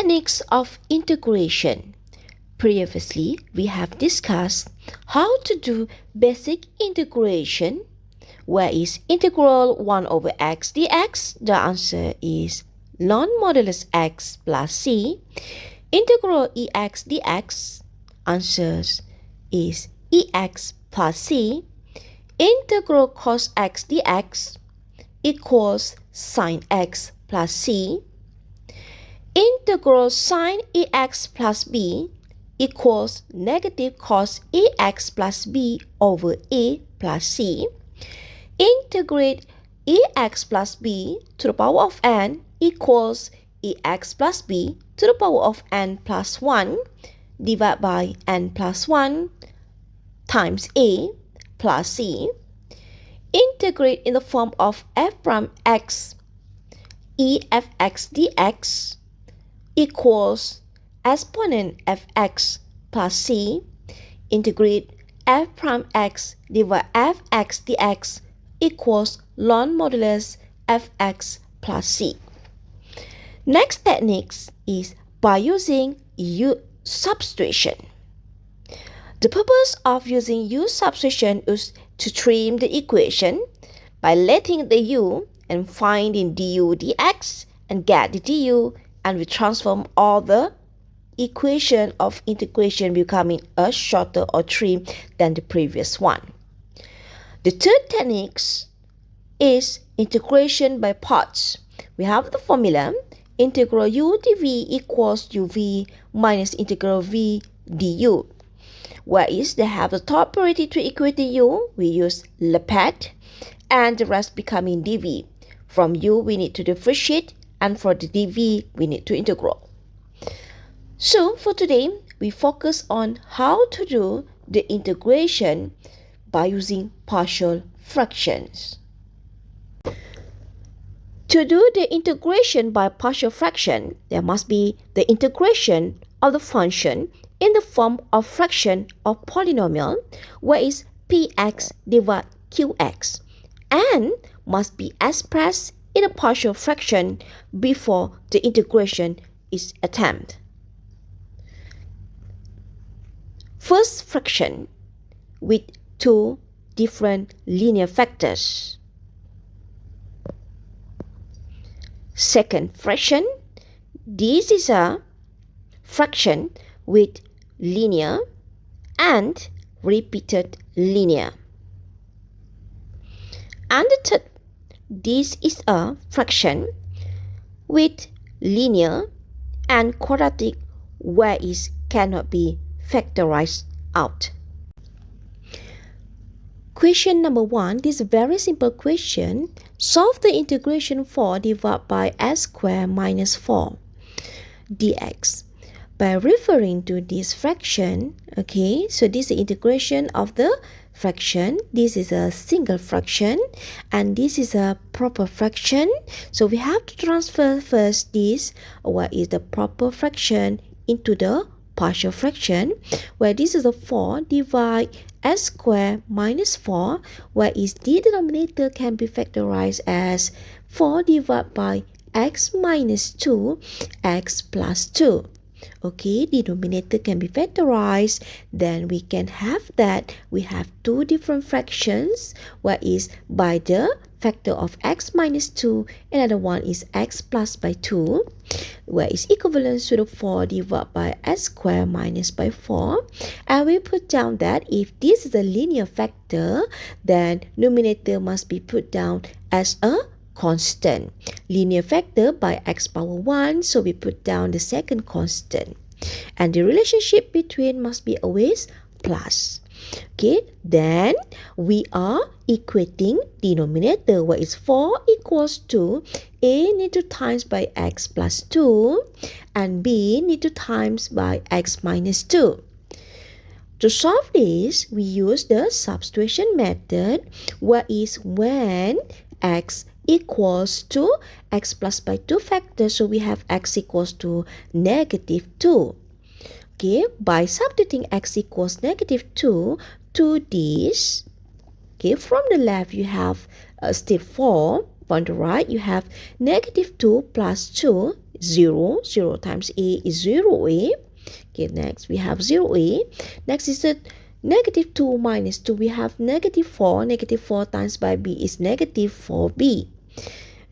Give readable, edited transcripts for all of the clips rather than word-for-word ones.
Techniques of integration. Previously, we have discussed how to do basic integration. Where is integral 1 over x dx? The answer is ln modulus x plus c. Integral ex dx, answers is ex plus c. Integral cos x dx equals sin x plus c. Integral sin ex plus b equals negative cos ex plus b over a plus c. Integrate ex plus b to the power of n equals ex plus b to the power of n plus 1 divided by n plus 1 times a plus c. Integrate in the form of f prime x efx dx equals exponent fx plus c. Integrate f prime x divided fx dx equals ln modulus fx plus c. Next technique is by using U substitution. The purpose of using U substitution is to trim the equation by letting the u and finding du dx and get the du, and we transform all the equation of integration becoming a shorter or trim than the previous one. The third technique is integration by parts. We have the formula integral u dv equals uv minus integral v du. Whereas they have the top priority to equate the u, we use LaPet, and the rest becoming dv. From u, we need to differentiate, and for the dv, we need to integral. So for today, we focus on how to do the integration by using partial fractions. To do the integration by partial fraction, there must be the integration of the function in the form of fraction of polynomial, where is px divided qx, and must be expressed in a partial fraction before the integration is attempted. First fraction with two different linear factors. Second fraction, this is a fraction with linear and repeated linear. And the third, this is a fraction with linear and quadratic, where it cannot be factorized out. Question number 1, this is a very simple question. Solve the integration 4 divided by s squared minus 4 dx. By referring to this fraction, okay, so this is the integration of the fraction. This is a single fraction, and this is a proper fraction. So we have to transfer first this, what is the proper fraction, into the partial fraction, where this is a 4 divide s squared minus 4, where is the denominator can be factorized as 4 divided by x minus 2, x plus 2. Okay, denominator can be factorized, then we can have that we have two different fractions, where is by the factor of x minus 2, another one is x plus by 2, where is equivalent to the 4 divided by s squared minus by 4. And we put down that if this is a linear factor, then numerator must be put down as a constant. Linear factor by x power 1, so we put down the second constant. And the relationship between must be always plus. Okay, then we are equating denominator, where is 4 equals to a need to times by x plus 2 and b need to times by x minus 2. To solve this, we use the substitution method, where is when x equals to x plus by 2 factors, so we have x equals to negative 2. Okay, by substituting x equals negative 2 to this, okay, from the left you have still 4, from the right you have negative 2 plus 2, 0. 0 times A is 0A. Okay, next we have 0A. Next is the negative 2 minus 2. We have negative 4. Negative 4 times by B is negative 4B.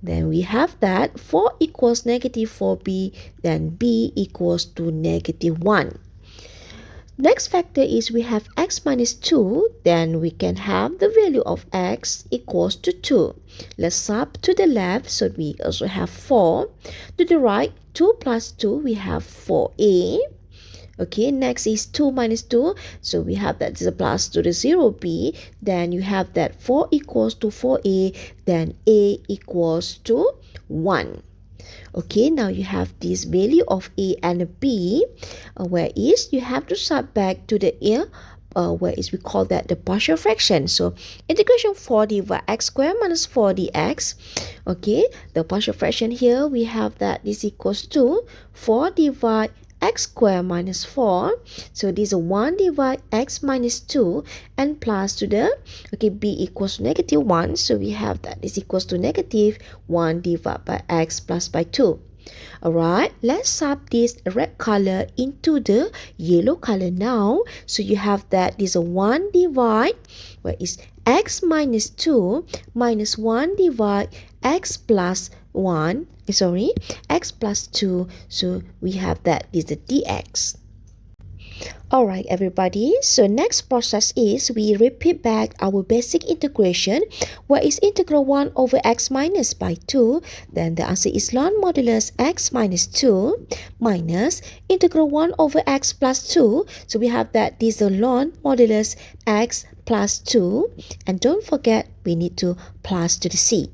Then we have that 4 equals negative 4B. Then B equals to negative 1. Next factor is we have x minus 2. Then we can have the value of x equals to 2. Let's sub to the left. So we also have 4. To the right, 2 plus 2, we have 4A. Okay, next is 2 minus 2. So we have that is a plus to the 0B. Then you have that 4 equals to 4A. Then A equals to 1. Okay, now you have this value of A and B. Where is you have to sub back to the where is we call that the partial fraction. So integration 4 divided x squared minus 4 dx. Okay, the partial fraction here we have that this equals to 4 divided x squared minus 4. So this is 1 divided x minus 2 and plus to the, okay, b equals to negative 1. So we have that this equals to negative 1 divided by x plus by 2. Alright, let's sub this red color into the yellow color now. So you have that this is 1 divide, where is x minus 2 minus 1 divide x plus 1, x plus 2. So we have that is the dx. Alright everybody, so next process is we repeat back our basic integration, where is integral 1 over x minus by 2. Then the answer is ln modulus x minus 2 minus integral 1 over x plus 2. So we have that this is ln modulus x plus 2. And don't forget we need to plus to the c.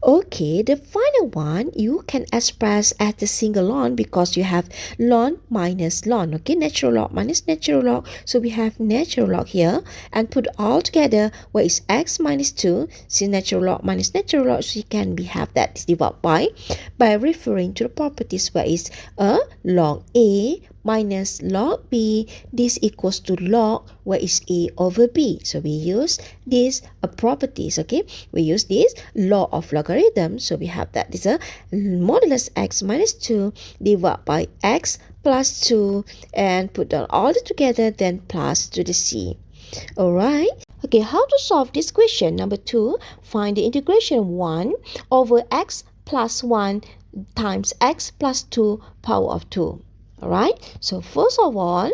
Okay, the final one you can express as the single ln because you have ln minus ln. Okay, natural log minus natural log. So we have natural log here and put all together where is x minus 2. See natural log minus natural log, so you can have that divided by referring to the properties where is log A minus log B. This equals to log where is A over B. So we use these properties. Okay, we use this law of logarithm. So we have that this is a modulus x minus 2 divided by x plus 2 and put down all together, then plus to the c. Alright. Okay, how to solve this question? Number 2, find the integration 1 over x plus 1 times x plus 2 power of 2. Alright, so first of all,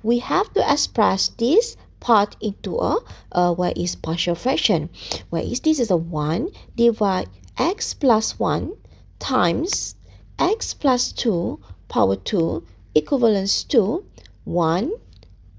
we have to express this part into a where is partial fraction. Where is this is a 1 divide x plus 1 times x plus 2 power 2 equivalents to 1,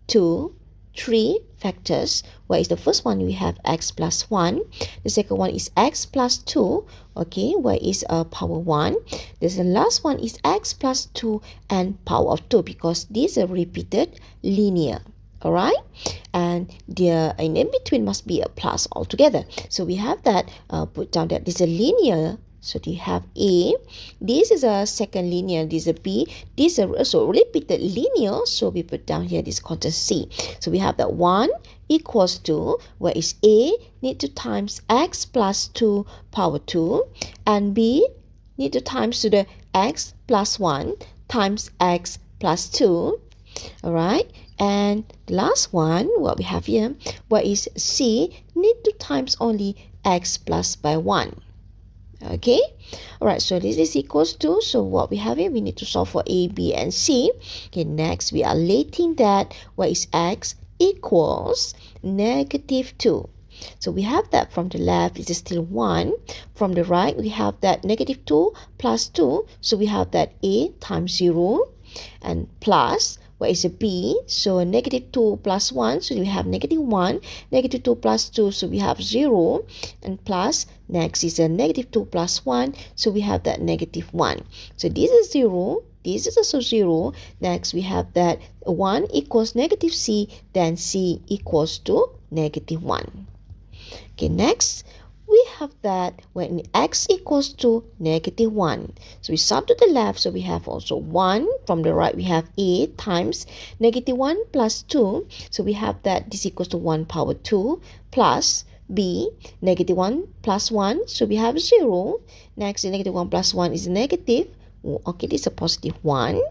2, 3 factors. Where is the first one we have x plus 1. The second one is x plus 2. Okay, where is power 1. This the last one is x plus 2 and power of 2 because these are repeated linear. Alright, and the in between must be a plus altogether. So we have that put down that this is a linear. So you have A, this is a second linear, this is a B, this is also repeated linear, so we put down here this quantity C. So we have that 1 equals to, where is A need to times x plus 2 power 2, and B need to times to the x plus 1 times x plus 2. Alright, and the last one, what we have here, where is C need to times only x plus by 1. Okay, alright, so this is equals to, so what we have here, we need to solve for A, B, and C. Okay, next we are letting that where is x equals negative 2. So we have that from the left, it is still 1. From the right, we have that negative 2 plus 2. So we have that A times 0 and plus, where is a B? So negative 2 plus 1, so we have negative 1. Negative 2 plus 2, so we have 0. And plus, next is a negative 2 plus 1, so we have that negative 1. So this is 0. This is also 0. Next, we have that 1 equals negative C, then C equals to negative 1. Okay, next, we have that when x equals to negative 1. So we sub to the left, so we have also 1. From the right, we have A times negative 1 plus 2. So we have that this equals to 1 power 2 plus B, negative 1 plus 1. So we have 0. Next, the negative 1 plus 1 is negative okay, this is a positive 1.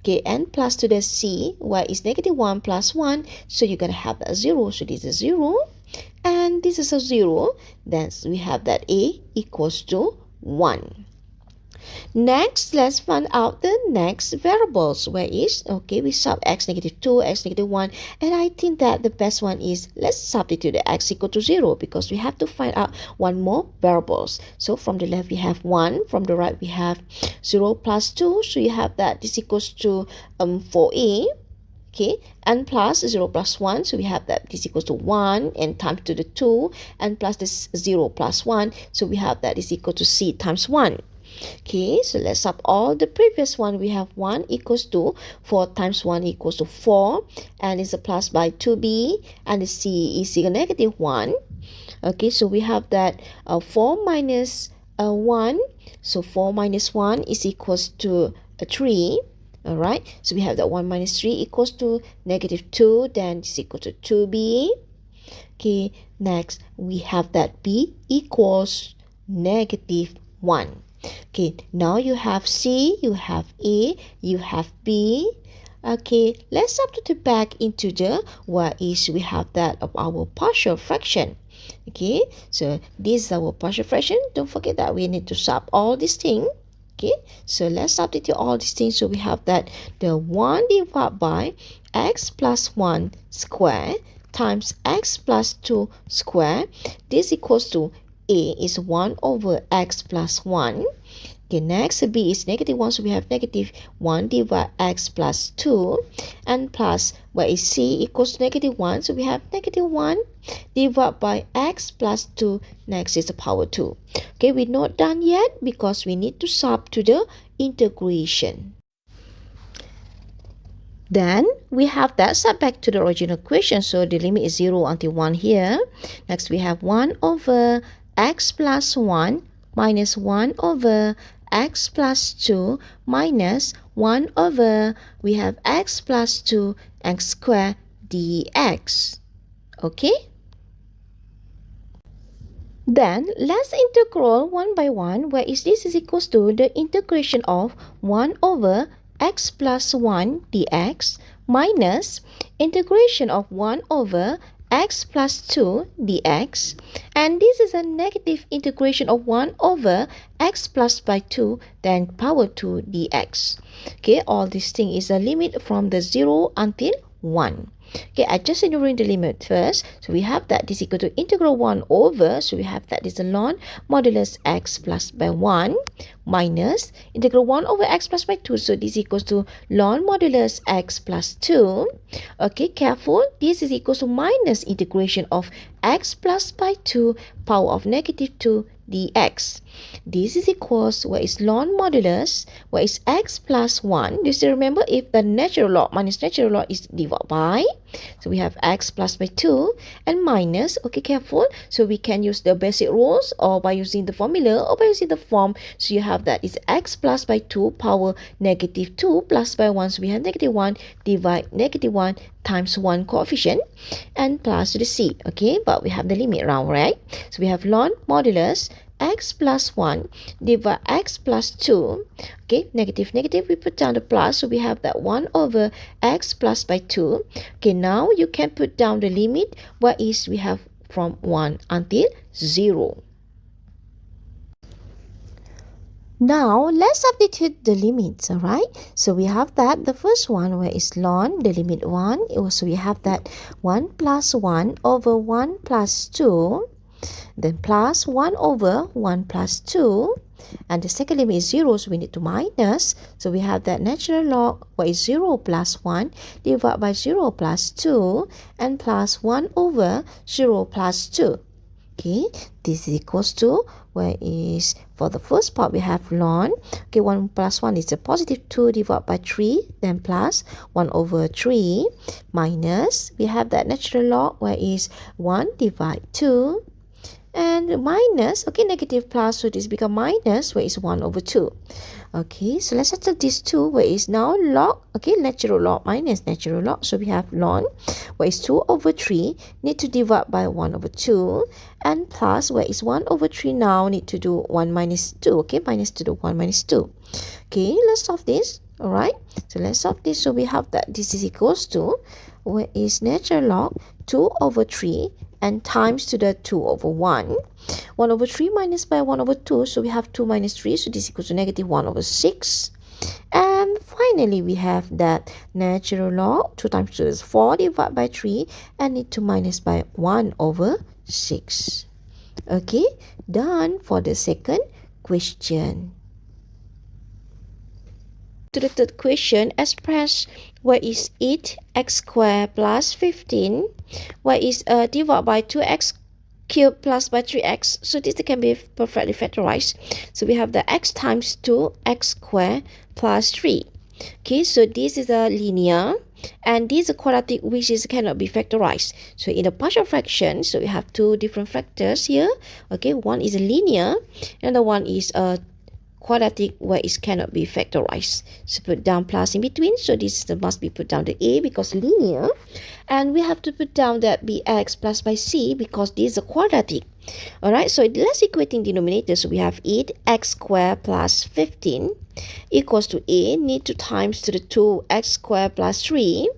Okay, and plus to the c, where is negative 1 plus 1, so you're going to have that 0, so this is 0, and this is a 0, then we have that a equals to 1. Next, let's find out the next variables, where is, okay, we sub x negative 2, x negative 1, and I think that the best one is, let's substitute the x equal to 0, because we have to find out one more variables. So from the left we have 1, from the right we have 0 plus 2, so you have that this equals to 4a. Okay, and plus 0 plus 1, so we have that this equals to 1, and times to the 2, and plus this 0 plus 1, so we have that is equal to c times 1. Okay, so let's sub all the previous one. We have 1 equals to 4 times 1 equals to 4, and it's a plus by 2b, and the c is equal to negative 1. Okay, so we have that 4 minus 1, so 4 minus 1 is equals to 3. Alright, so we have that 1 minus 3 equals to negative 2, then it's equal to 2b. Okay, next we have that b equals negative 1. Okay, now you have c, you have a, you have b. Okay, let's substitute back into the where is we have that of our partial fraction. Okay, so this is our partial fraction. Don't forget that we need to sub all these things. Okay, so let's substitute all these things. So we have that the 1 divided by x plus 1 square times x plus 2 square. This equals to a is 1 over x plus 1. Okay, next b is negative 1, so we have negative 1 divided x plus 2, and plus where is c equals to negative 1, so we have negative 1 divided by x plus 2, next is the power 2. Okay, we're not done yet because we need to sub to the integration. Then we have that sub back to the original equation, so the limit is 0 until 1 here. Next we have 1 over x plus 1 minus 1 over x plus 2 minus 1 over, we have x plus 2 x squared dx. Okay? Then let's integral one by one, where is this is equals to the integration of 1 over x plus 1 dx minus integration of 1 over x plus 2 dx, and this is a negative integration of 1 over x plus by 2 then power 2 dx. Okay, all this thing is a limit from the 0 until 1. Okay, adjusting the limit first. So we have that this equal to integral 1 over, so we have that is a ln modulus x plus by 1 minus integral 1 over x plus by 2. So this equals to ln modulus x plus 2. Okay, careful. This is equals to minus integration of x plus by 2 power of negative 2 dx. This is equals, where is ln modulus, where is x plus 1. You still remember if the natural log minus natural log is divided by, so we have x plus by 2 and minus, okay, careful, so we can use the basic rules or by using the formula or by using the form. So you have that is x plus by 2 power negative 2 plus by 1, so we have negative 1 divide negative 1 times 1 coefficient and plus to the c. Okay, but we have the limit round, right? So we have ln modulus x plus 1 divided x plus 2. Okay, negative negative, we put down the plus, so we have that 1 over x plus by 2. Okay, now you can put down the limit, where is we have from 1 until 0. Now, let's substitute the limits, alright? So we have that, the first one, where is ln, the limit 1. So we have that 1 plus 1 over 1 plus 2. Then plus 1 over 1 plus 2. And the second limit is 0, so we need to minus. So we have that natural log, where is 0 plus 1 divided by 0 plus 2. And plus 1 over 0 plus 2. Okay, this is equals to, where is, for the first part we have ln, okay, 1 plus 1 is a positive 2 divided by 3, then plus 1 over 3, minus, we have that natural log, where is 1 divide 2, and minus, okay, negative plus, so this become minus, where is 1 over 2. Okay, so let's settle this 2, where is now log, okay, natural log minus natural log, so we have ln, where is 2 over 3, need to divide by 1 over 2, and plus, where is 1 over 3 now, need to do 1 minus 2, okay, minus to the 1 minus 2. Okay, let's solve this, alright, so let's solve this, so we have that this is equals to, where is natural log 2 over 3, and times to the 2 over 1. 1 over 3 minus by 1 over 2, so we have 2 minus 3, so this equals to negative 1 over 6. And finally, we have that natural log 2 times 2 is 4 divided by 3, and need to minus by 1 over 6. Okay, done for the second question. To the third question, express what is 8x squared plus 15, what is divided by 2x cubed plus by 3x. So this can be perfectly factorized. So we have the x times 2x squared plus 3. Okay, so this is a linear, and this is a quadratic which is cannot be factorized. So in the partial fraction, so we have two different factors here. Okay, one is a linear, and the one is a quadratic where it cannot be factorized. So put down plus in between. So this must be put down to a because linear. And we have to put down that bx plus by c because this is a quadratic. Alright, so let's equating denominator. So we have 8x squared plus 15 equals to a. Need to times to the 2x squared plus 3.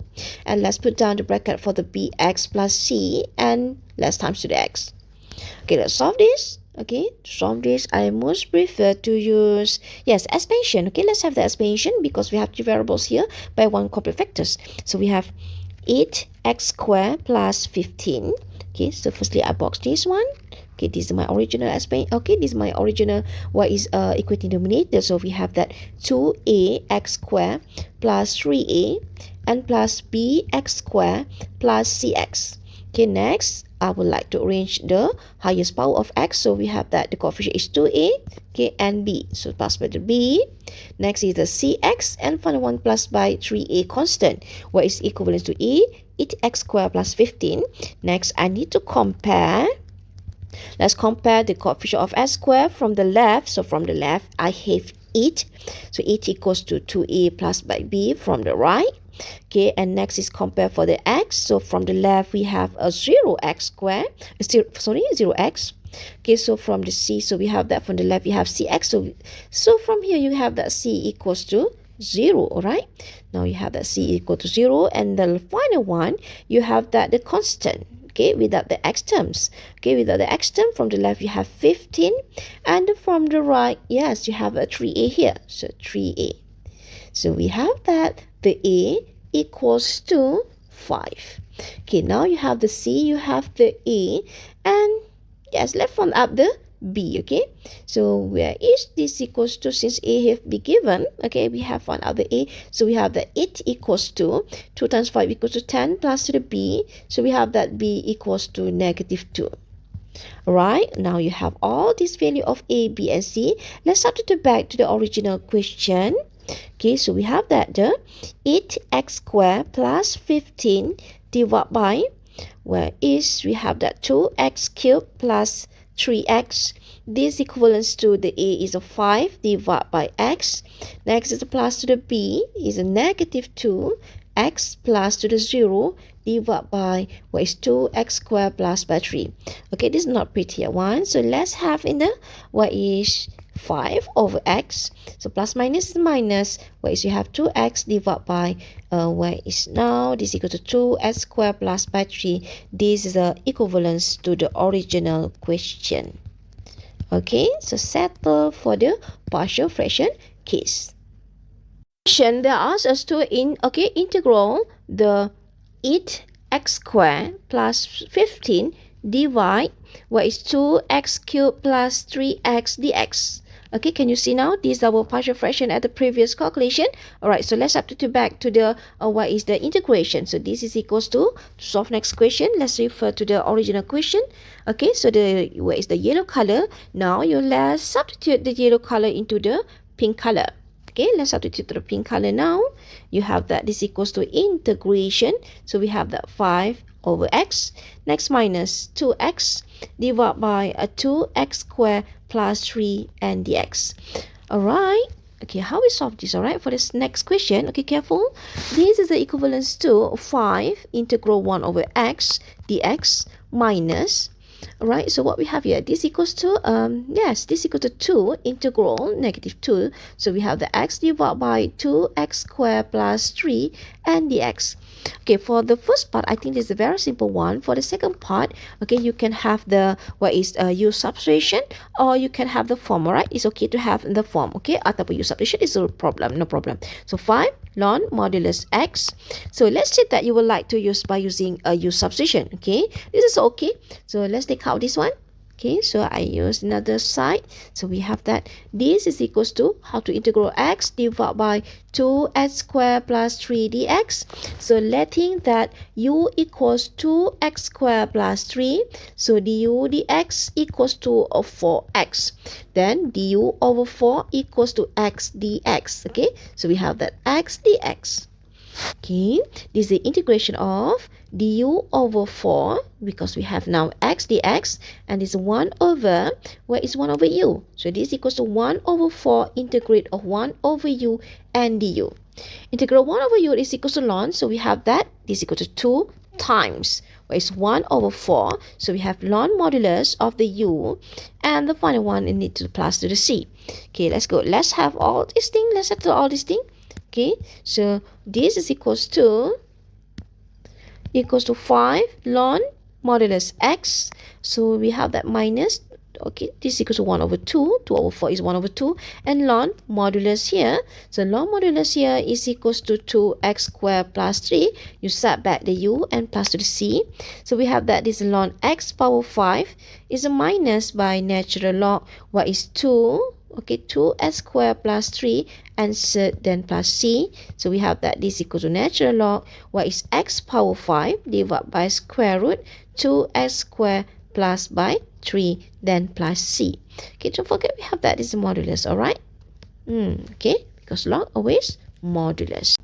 And let's put down the bracket for the bx plus c. And let's times to the x. Okay, let's solve this. Okay, to solve this, I most prefer to use, expansion. Okay, let's have the expansion because we have two variables here by one complex factors. So we have 8x squared plus 15. Okay, so firstly, I box this one. Okay, this is my original expansion. Okay, this is my original what is equating denominator. So we have that 2ax squared plus 3a and plus bx squared plus cx. Okay, next, I would like to arrange the highest power of x. So we have that the coefficient is 2a, okay, and b. So plus by the b. Next is the cx, and final one plus by 3a constant, where is equivalent to a, 8x squared plus 15. Next, I need to compare. Let's compare the coefficient of x squared from the left. So from the left, I have 8. So 8 equals to 2a plus by b from the right. Okay, and next is compare for the x. So from the left, we have a 0x squared. 0x. Okay, so from the c, so we have that from the left, we have cx. So from here, you have that c equals to 0, all right? Now you have that c equal to 0. And the final one, you have that the constant. Okay, without the x terms. Okay, without the x term, from the left you have 15, and from the right, yes, you have a 3a here. So 3a. So we have that the a equals to 5. Okay, now you have the c, you have the a, and yes, let's find out the b. Okay, so where is this equals to, since a have been given, okay, we have found out the a. So we have that 8 equals to 2 times 5 equals to 10 plus to the b. So we have that b equals to negative 2. Alright, now you have all this value of a, b, and c. Let's substitute back to the original question. Okay, so we have that the 8x squared plus 15 divided by, where is we have that 2x cubed plus 3x. This equivalents to the a is a 5 divided by x. Next is a plus to the b is a negative 2 x plus to the 0 divided by what is 2x squared plus by 3. Okay, this is not pretty one. So let's have in the what is 5 over x. So plus minus is minus. What is you have 2x divided by what is now this equal to 2x squared plus by 3. This is the equivalence to the original question. Okay, so settle for the partial fraction case. Question they ask us to integral the 8x squared plus 15 divide what is 2x cubed plus 3x dx. Okay, can you see now? This is our partial fraction at the previous calculation. Alright, so let's substitute back to the what is the integration. So this is equals to solve next question. Let's refer to the original question. Okay, so the what is the yellow color? Now you let's substitute the yellow color into the pink color. Okay, let's substitute to the pink color now. You have that this equals to integration. So we have that 5 over x. Next minus 2x. divided by 2x squared plus 3 and dx. Alright. Okay, how we solve this? Alright, for this next question, okay, careful. This is the equivalence to 5 integral 1 over x dx minus, alright, so what we have here, this equals to, this equal to 2 integral negative 2. So we have the x divided by 2x squared plus 3 and dx. Okay, for the first part, I think this is a very simple one. For the second part, okay, you can have the, use substitution, or you can have the form, alright? It's okay to have the form, okay? Ataupun use substitution is no problem. So 5 ln modulus x. So let's say that you would like to use by using a use substitution, okay? This is okay. So let's take out this one. Okay, so I use another side. So we have that this is equals to how to integral x divided by 2x squared plus 3 dx. So letting that u equals 2x squared plus 3. So du dx equals to 4x. Then du over 4 equals to x dx. Okay, so we have that x dx. Okay, this is the integration of du over 4, because we have now x dx, and this 1 over, where is 1 over u? So this equals to 1 over 4 integrate of 1 over u and du. Integral 1 over u is equal to ln, so we have that, this equal to 2 times, where is 1 over 4, so we have ln modulus of the u, and the final one, it need to plus to the c. Okay, let's go. Let's have all these things, let's settle all these things. Okay, so this is equals to 5 ln modulus x. So we have that minus, okay, this equals to 1 over 2. 2 over 4 is 1 over 2. And ln modulus here, so ln modulus here is equals to 2x squared plus 3. You set back the u and plus to the c. So we have that this ln x power 5 is a minus by natural log, what is 2. Okay, 2s squared plus 3 and then plus c. So we have that this equals to natural log, what is x power 5 divided by square root 2x squared plus by 3 then plus c. Okay, don't forget we have that is a modulus, alright? Okay, because log always modulus.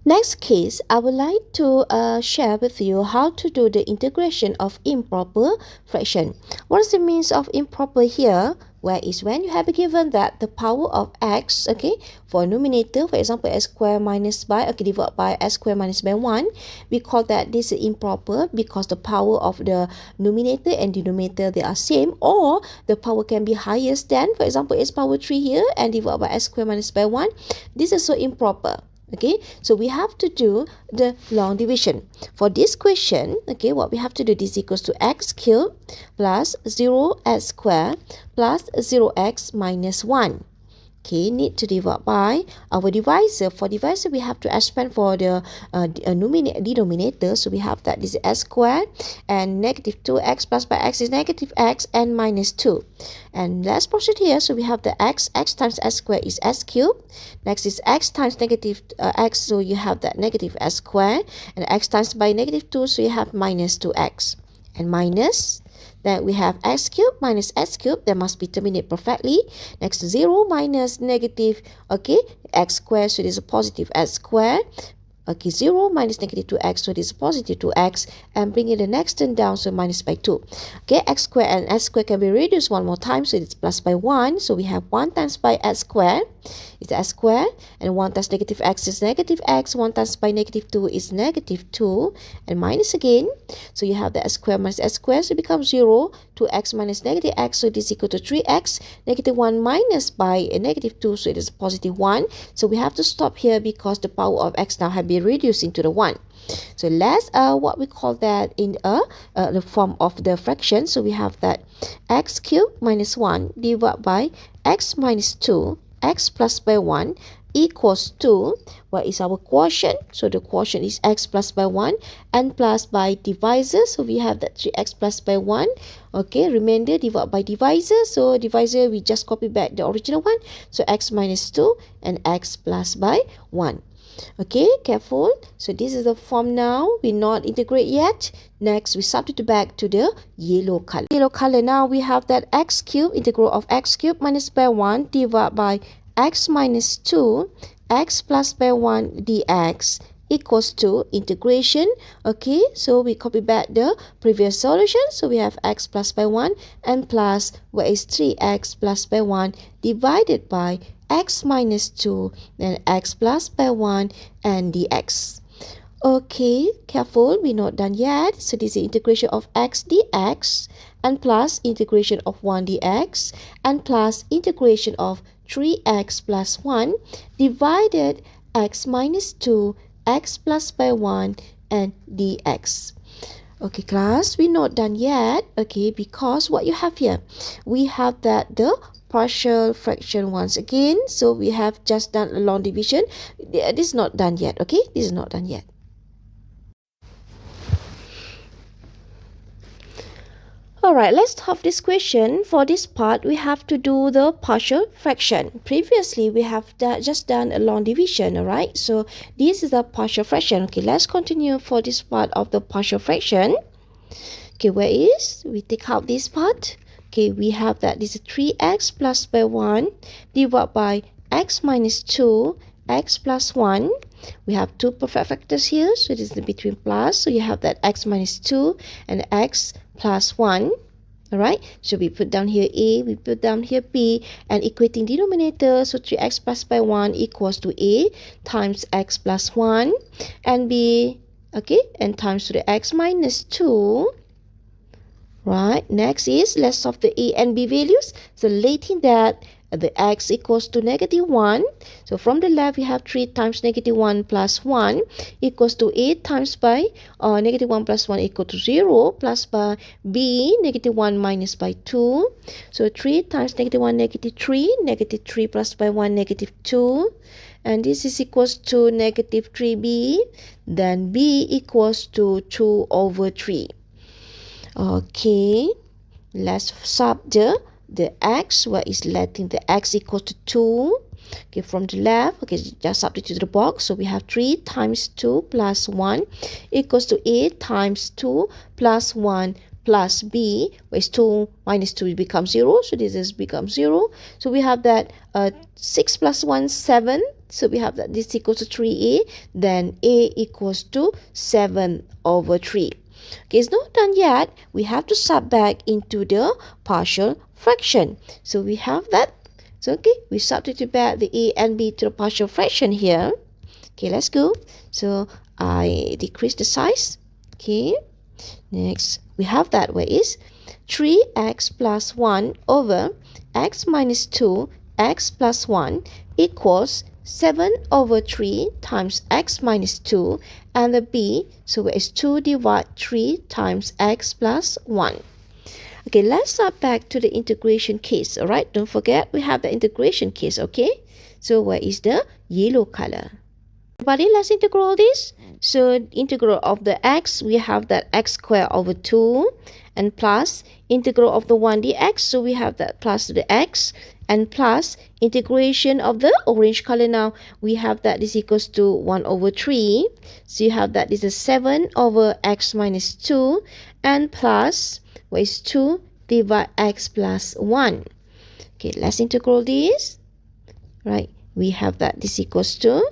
Next case, I would like to share with you how to do the integration of improper fraction. What is the means of improper here? Where is when you have given that the power of x, okay, for numerator, for example, x squared minus by, okay, divided by x squared minus by 1, we call that this is improper because the power of the numerator and denominator, they are same, or the power can be higher than, for example, x power 3 here and divided by x squared minus by 1. This is so improper. Okay, so we have to do the long division. For this question, okay, what we have to do, this equals to x cubed plus 0x squared plus 0x minus 1. Okay, need to divide by our divisor. For divisor, we have to expand for the denominator. So we have that this is x squared and negative 2x plus by x is negative x and minus 2. And let's proceed here. So we have the x times x squared is x cubed. Next is x times negative x, so you have that negative x squared. And x times by negative 2, so you have minus 2x. And minus, then we have x cubed minus x cubed, that must be terminated perfectly. Next, 0 minus negative, okay, x squared, so it is a positive x squared. Okay, 0 minus negative 2x, so it is positive 2x, and bringing the next term down, so minus by 2. Okay, x squared and x squared can be reduced one more time, so it's plus by 1. So we have 1 times by x squared is x squared, and 1 times negative x is negative x, 1 times by negative 2 is negative 2, and minus again. So you have the x squared minus x squared, so it becomes 0, 2x minus negative x, so it is equal to 3x, negative 1 minus by a negative 2, so it is positive 1. So we have to stop here because the power of x now have been reduced into the 1. So let's what we call that in the form of the fraction. So we have that x cubed minus 1 divided by x minus 2, x plus by 1 equals to, what is our quotient? So the quotient is x plus by 1 and plus by divisor. So we have that 3x plus by 1. Okay, remainder divided by divisor. So divisor, we just copy back the original one. So x minus 2 and x plus by 1. Okay, careful. So this is the form now. We not integrate yet. Next, we substitute back to the yellow color. Yellow color, now we have that x cubed, integral of x cubed minus by 1 divided by x minus 2, x plus by 1 dx equals to integration. Okay, so we copy back the previous solution. So we have x plus by 1 and plus what is 3x plus by 1 divided by x minus 2, then x plus by 1 and dx. Okay, careful, we're not done yet. So this is the integration of x dx and plus integration of 1 dx and plus integration of 3x plus 1 divided x minus 2, x plus by 1 and dx. Okay, class, we're not done yet. Okay, because what you have here, we have that the partial fraction once again. So we have just done a long division. This is not done yet. Okay, this is not done yet. Alright, let's solve this question. For this part, we have to do the partial fraction. Previously, we have just done a long division, alright? So, this is the partial fraction. Okay, let's continue for this part of the partial fraction. Okay, where is? We take out this part. Okay, we have that this is 3x plus by 1 divided by x minus 2, x plus 1. We have two perfect factors here, so this is between plus. So you have that x minus 2 and x plus 1. Alright, so we put down here a, we put down here b, and equating denominator, so 3x plus by 1 equals to a times x plus 1 and b, okay, and times to the x minus 2. Right, next is let's solve the a and b values. So letting that the x equals to negative 1. So from the left, we have 3 times negative 1 plus 1 equals to 8 times by negative 1 plus 1 equal to 0 plus by b, negative 1 minus by 2. So 3 times negative 1, negative 3 plus by 1, negative 2. And this is equals to negative 3b. Then b equals to 2 over 3. Okay, let's sub the x, where is letting the x equal to 2. Okay, from the left, okay, just substitute the box. So we have 3 times 2 plus 1 equals to 8 times 2 plus 1 plus b, where is 2 minus 2 becomes 0. So this is becomes 0. So we have that 6 plus 1, 7. So we have that this equals to 3a. Then a equals to 7 over 3. Okay, it's not done yet. We have to sub back into the partial fraction. So we have that. So okay, we substitute back the a and b to the partial fraction here. Okay, let's go. So I decrease the size. Okay, next we have that where is 3x plus 1 over x minus 2 x plus 1 equals 7 over 3 times x minus 2 and the b, so where is 2 divide 3 times x plus 1. Okay, let's start back to the integration case. Alright, don't forget we have the integration case. Okay, so where is the yellow color? Everybody, let's integral this. So integral of the x, we have that x squared over 2 and plus integral of the 1 dx, so we have that plus to the x and plus integration of the orange color. Now we have that this equals to 1 over 3. So you have that this is 7 over x minus 2 and plus what is 2 divided x plus 1. Okay, let's integral this. Right, we have that this equals to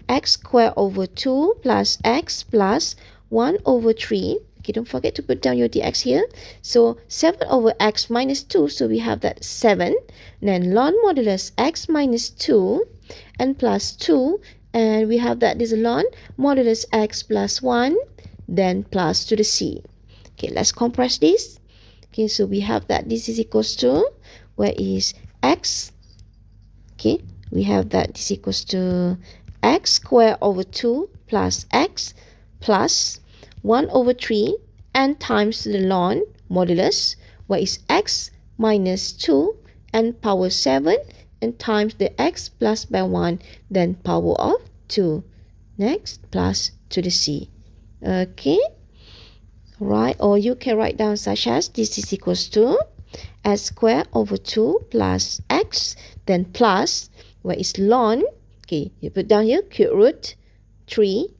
x squared over 2 plus x plus 1 over 3. Okay, don't forget to put down your dx here. So 7 over x minus 2. So we have that 7. Then ln modulus x minus 2 and plus 2. And we have that this is ln modulus x plus 1. Then plus to the c. Okay, let's compress this. Okay, so we have that this is equals to, where is x? Okay, we have that this equals to x squared over 2 plus x plus 1 over 3 and times the ln modulus, where is x minus 2 and power 7 and times the x plus by 1, then power of 2. Next, plus to the c. Okay, right, or you can write down such as this is equals to x squared over 2 plus x, then plus, where is ln, okay, you put down here cube root 3.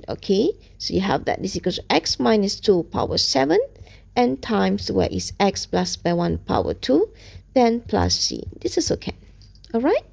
Okay, so you have that this equals to x minus 2 power 7 and times where is x plus by 1 power 2, then plus c. This is okay. Alright.